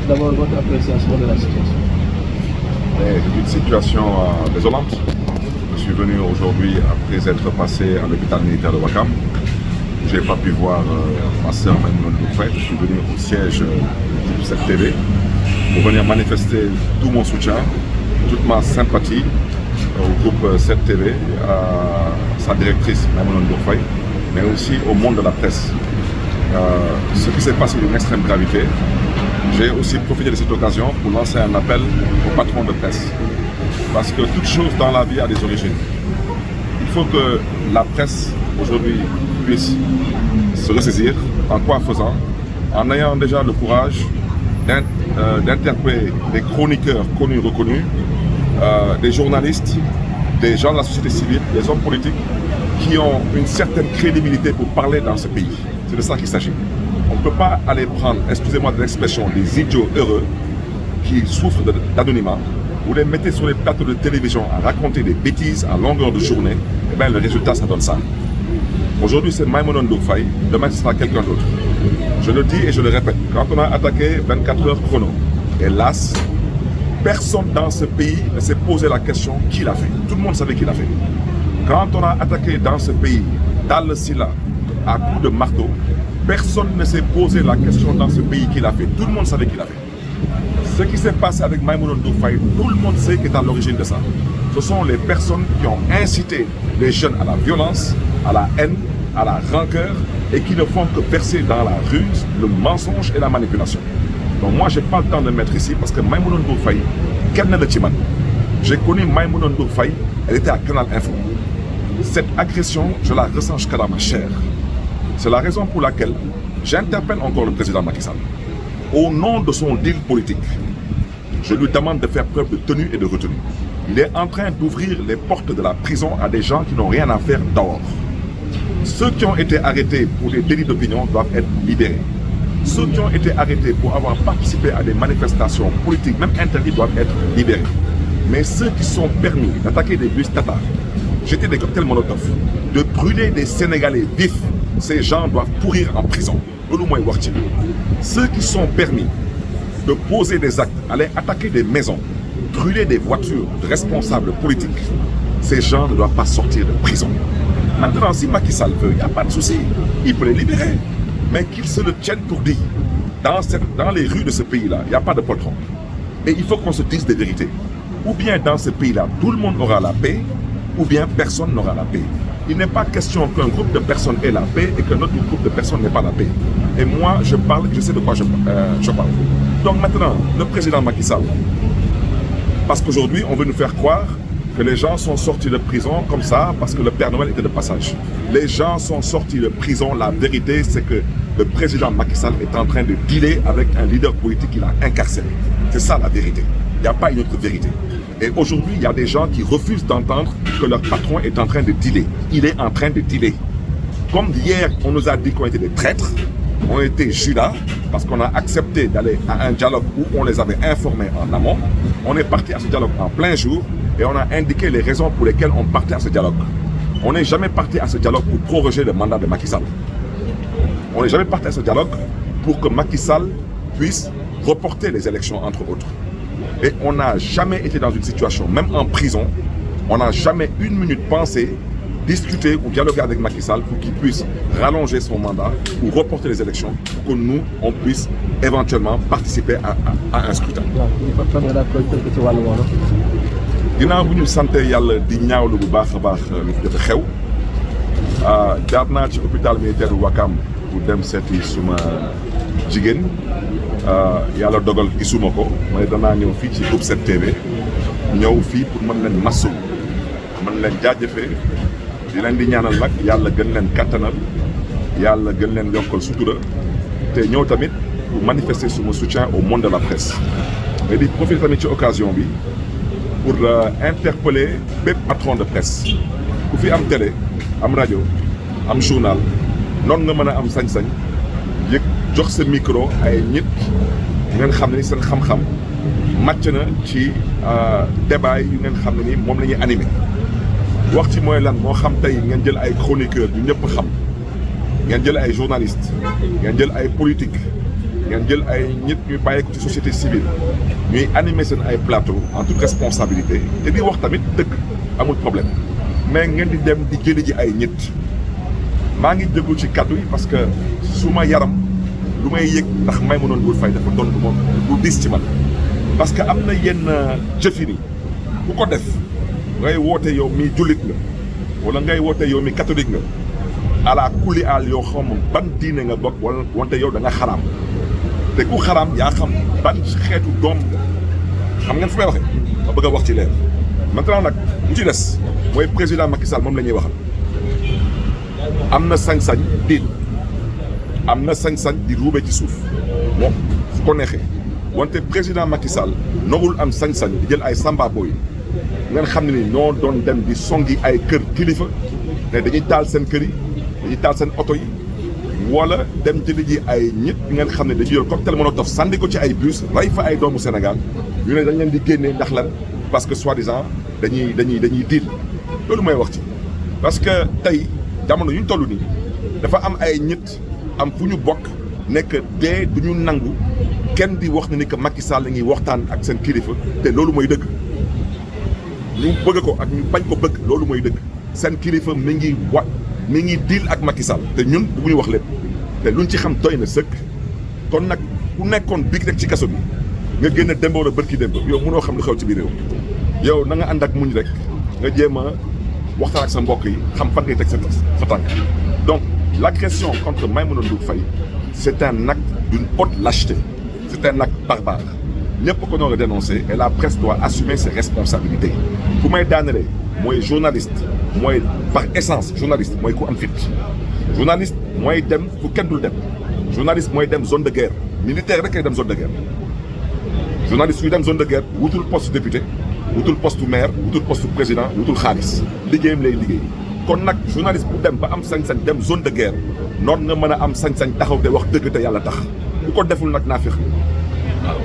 D'abord, votre appréciation de la situation. C'est une situation désolante. Je suis venu aujourd'hui après être passé à l'hôpital militaire de Ouakam. Je n'ai pas pu voir ma soeur Maïmouna Ndour Faye. Je suis venu au siège de cette TV pour venir manifester tout mon soutien, toute ma sympathie au groupe 7TV, à sa directrice Maïmouna Ndour Faye, mais aussi au monde de la presse. Ce qui s'est passé d'une extrême gravité. J'ai aussi profité de cette occasion pour lancer un appel aux patrons de presse. Parce que toute chose dans la vie a des origines. Il faut que la presse aujourd'hui puisse se ressaisir. En quoi faisant? En ayant déjà le courage d'interpeller des chroniqueurs connus, reconnus, des journalistes, des gens de la société civile, des hommes politiques qui ont une certaine crédibilité pour parler dans ce pays. C'est de ça qu'il s'agit. On ne peut pas aller prendre, excusez-moi de l'expression, des idiots heureux qui souffrent d'anonymat. Vous les mettez sur les plateaux de télévision à raconter des bêtises à longueur de journée, et bien le résultat ça donne ça. Aujourd'hui c'est Maïmouna Ndour Faye, demain ce sera quelqu'un d'autre. Je le dis et je le répète, quand on a attaqué 24 heures chrono, hélas, personne dans ce pays ne s'est posé la question qui l'a fait. Tout le monde savait qui l'a fait. Quand on a attaqué dans ce pays, Dal Silla, à coups de marteau, personne ne s'est posé la question dans ce pays qui l'a fait. Tout le monde savait qui l'a fait. Ce qui s'est passé avec Maïmouna Ndour Faye, tout le monde sait qui est à l'origine de ça. Ce sont les personnes qui ont incité les jeunes à la violence, à la haine, à la rancœur et qui ne font que verser dans la ruse, le mensonge et la manipulation. Donc moi, je n'ai pas le temps de me mettre ici parce que Maïmouna Ndour Faye, quel n'est le Timan? J'ai connu Maïmouna Ndour Faye, elle était à Canal Info. Cette agression, je la ressens jusqu'à dans ma chair. C'est la raison pour laquelle j'interpelle encore le président Macky Sall. Au nom de son deal politique, je lui demande de faire preuve de tenue et de retenue. Il est en train d'ouvrir les portes de la prison à des gens qui n'ont rien à faire dehors. Ceux qui ont été arrêtés pour des délits d'opinion doivent être libérés. Ceux qui ont été arrêtés pour avoir participé à des manifestations politiques, même interdites, doivent être libérés. Mais ceux qui sont permis d'attaquer des bus Tata, jeter des cocktails Molotov, de brûler des Sénégalais vifs, ces gens doivent pourrir en prison. Ceux qui sont permis de poser des actes, aller attaquer des maisons, brûler des voitures de responsables politiques, ces gens ne doivent pas sortir de prison. Maintenant, si Macky Sall veut, il n'y a pas de souci, il peut les libérer. Mais qu'ils se le tiennent pour dit. Dans les rues de ce pays-là, il n'y a pas de poltron. Et il faut qu'on se dise des vérités. Ou bien dans ce pays-là, tout le monde aura la paix, ou bien personne n'aura la paix. Il n'est pas question qu'un groupe de personnes ait la paix et qu'un autre groupe de personnes n'ait pas la paix. Et moi, je parle, je sais de quoi je parle. Donc maintenant, le président Macky Sall, parce qu'aujourd'hui, on veut nous faire croire que les gens sont sortis de prison comme ça parce que le Père Noël était de passage. Les gens sont sortis de prison. La vérité, c'est que le président Macky Sall est en train de dealer avec un leader politique qu'il a incarcéré. C'est ça la vérité. Il n'y a pas une autre vérité. Et aujourd'hui, il y a des gens qui refusent d'entendre que leur patron est en train de dealer. Il est en train de dealer. Comme hier, on nous a dit qu'on était des traîtres, on était Judas, parce qu'on a accepté d'aller à un dialogue où on les avait informés en amont. On est parti à ce dialogue en plein jour et on a indiqué les raisons pour lesquelles on partait à ce dialogue. On n'est jamais parti à ce dialogue pour proroger le mandat de Macky Sall. On n'est jamais parti à ce dialogue pour que Macky Sall puisse reporter les élections, entre autres. Et on n'a jamais été dans une situation, même en prison, on n'a jamais une minute pensé discuter ou dialoguer avec Macky Sall pour qu'il puisse rallonger son mandat ou reporter les élections pour que nous, on puisse éventuellement participer à un scrutin. Ginnaaw bu ñu sante yàlla di ñaawlu bu baax a baax lu fi jot a xew jaar naa ci hôpital militaire bu Ouakam pour dem seeti suma jigéen yàlla dogal gisuma ko mooy danaa ñëw fii ci groupe 7TV ñëw fii pour mën leen masu mën leen jaajëfee di leen di ñaanal nag yàlla gën leen kattanal yàlla gën leen yokkal sutura te ñëw tamit pour manifester suma soutien au monde de la presse mais di profiter tamit ci occasion bi pour interpeller bépp patron de presse ku fi am télé am rajo am journal noonu nga mën a am sañ-sañ yëg jox sa micro ay nit ngeen xam ne ni seen xam-xam màcc na ci débat yu ngeen xam ne ni moom la ñuy animé wax ci mooy lan moo xam tey ngeen jël ay chroniqueurs yu ñëpp xam ngeen jël ay journalistes ngeen jël ay politique ngeen jël ay nit ñuy bàyyi ko ci société civile ñuy animer seen ay plateau en toute responsabilité te di wax tamit dëgg amul problème mais ngeen di dem di jëli ji ay nit maa ngi déglu ci kaddu yi parce que su ma yaram lu may yëg ndax Maïmouna Ndour Faye dafa doon moom lu diis ci man parce que am na yenn jëfin yi ku ko def ngay woote yow mi jullit nga wala ngay woote yow mi catholique nga ala kulli aal yoo xam ban diine nga bokk wala wante yow da nga xaraam te ku xaraam yaa xam ban xeetu doom xam ngeen fu may waxee ma bëgg a wax ci leer maintenant nag bu ci des mooy président Macky Sall moom la ñuy waxal am na sañ-sañ diil am na sañ-sañ di ruube ci suuf moom su ko neexee wante président Macky Sall nogul am sañ-sañ di jël ay samba boy ngeen xam ne ni ñoo doon dem di songi ay kër kilifa ne dañuy taal seen kër yi dañuy taal seen oto yi wala dem jëli ji ay nit ngeen xam ne dañuy yor cocktail molotov sànni ko ci ay bus rey fa ay doomu Sénégal ñu ne dañ leen di génnee ndax lan parce que soi-disant dañuy diil loolu mooy wax ci parce que tey jamono yu ñu toll nii dafa am ay nit am fu ñu bokk nekk dee du ñu nangu kenn di wax ne ni que Macky Sall la ngi waxtaan ak seen kilifa te loolu mooy dëgg ñu bëgg ko ak ñu bañ ko bëgg loolu mooy dëgg seen kilifa mi ngi diil ak Macky Sall te ñun bu ñu wax lépp te luñ ci xam doy na sëkk kon nag ku nekkoon big rek ci kaso bi nga génn démb wala bërki démb yow mënoo xam lu xew ci biir réew yow na nga ànd ak muñ rek nga jéem a waxtaan ak sa mbokk yi xam fan ngay teg sa tànk donc l'agression contre Maïmouna Ndour Faye c'est un acte d'une haute lâcheté c'est un acte barbare ñëpp ko doon dénoncer et la presse doit assumer ses responsabilités fu may daanelee mooy journaliste mooy par essence journaliste mooy ku am fit journaliste mooy dem fu kenn dul dem journaliste mooy dem zone de guerre militaire rek kay dem zone de guerre journaliste yuy dem zone de guerre wutul poste député wutul poste maire wutul poste président wutul xaalis liggéeyam lay liggéey kon nag journaliste bu dem ba am sañ-sañ dem zone de guerre noonu nga mën a am sañ-sañ taxaw te wax dëgg te yàlla tax bu ko deful nag naa fex waaw